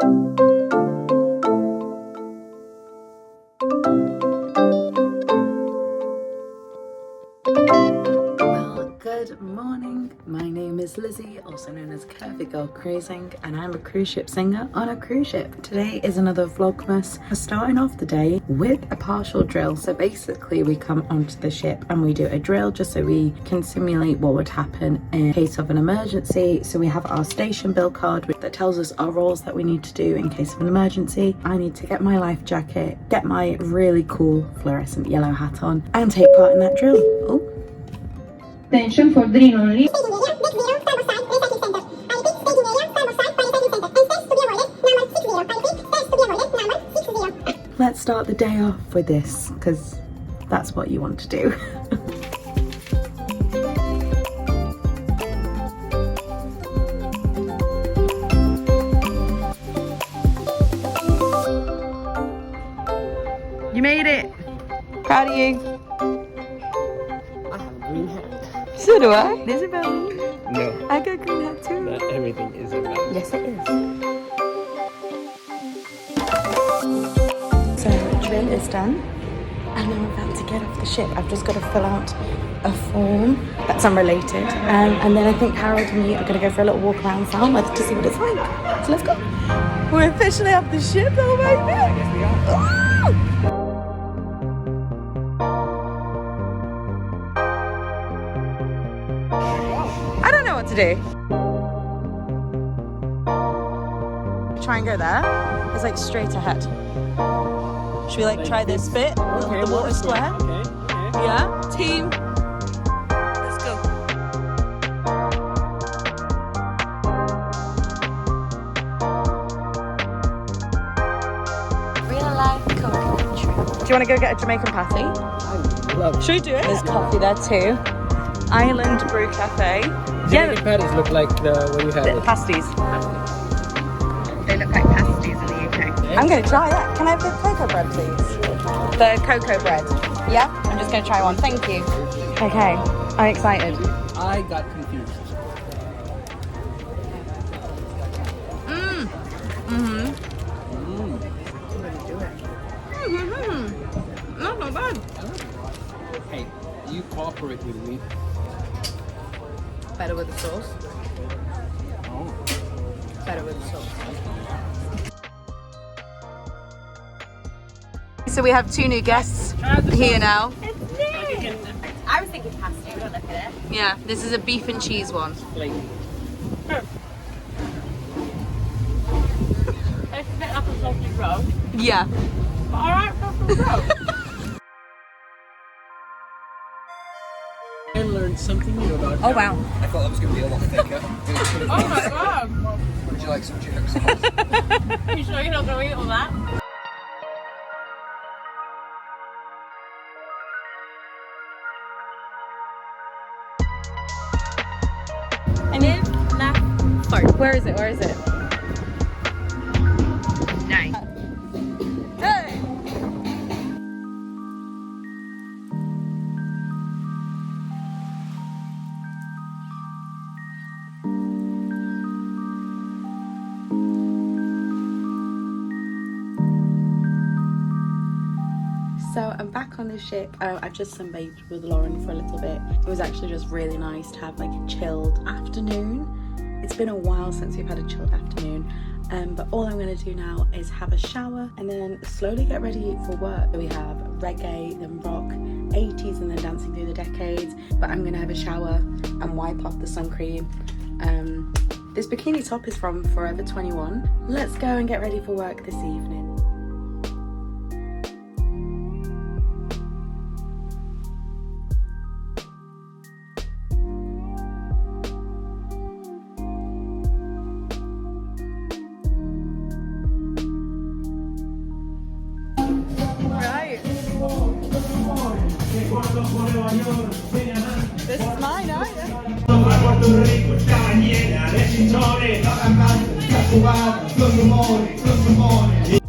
Good morning, my name is Lizzie, also known as Curvy Girl Cruising, and I'm a cruise ship singer on a cruise ship. Today is another Vlogmas. We're starting off the day with a partial drill. So basically we come onto the ship and we do a drill just so we can simulate what would happen in case of an emergency. So we have our station bill card that tells us our roles that we need to do in case of an emergency. I need to get my life jacket, get my really cool fluorescent yellow hat on, and take part in that drill. Oh. Attention for drill only. Let's start the day off with this, because that's what you want to do. You made it! Proud of you. I have a green hat. So do I. Is it about me? No. I got a green hat too. Not everything is about me. Yes, it is. So, drill is done. And I'm about to get off the ship. I've just got to fill out a form that's unrelated. And then I think Harold and me are going to go for a little walk around Falmouth to see what it's like. So let's go. We're officially off the ship, oh baby. Yes, we are. I don't know what to do. Try and go there. It's like straight ahead. Should we like try this bit? Okay, the water square? Okay. Yeah? Team. Let's go. Real life coconut tree. Do you want to go get a Jamaican patty? I love it. Should we do it? There's coffee there too. Island Brew Cafe. Jamaican patties look like what you have. Pasties. They look like pasties in the UK. I'm going to try that. Can I have the cocoa bread, please? The cocoa bread. Yeah? I'm just going to try one. Thank you. Okay. I'm excited. I got confused. Not bad. Hey, you cooperate with me. Better with the sauce. Oh. Better with the sauce. So we have two new guests here now. It's new! I was thinking pasta, don't look at it. Yeah, this is a beef and cheese one. Flaky. It's a bit like a sausage roll. Yeah. But alright, sausage roll. I learned something new about Oh wow. I thought that was going to be a lot thicker. Oh my god! Would you like some chicken sauce? You sure you're not going to eat all that? And live, laugh, fart. Where is it? Where is it? Nice. Hey! So I'm back on the ship. I just sunbathed with Lauren for a little bit. It was actually just really nice to have like a chilled afternoon. It's been a while since we've had a chilled afternoon. But all I'm going to do now is have a shower and then slowly get ready for work. We have reggae, then rock, 80s, and then dancing through the decades. But I'm going to have a shower and wipe off the sun cream. This bikini top is from Forever 21. Let's go and get ready for work this evening. This is mine, aren't you?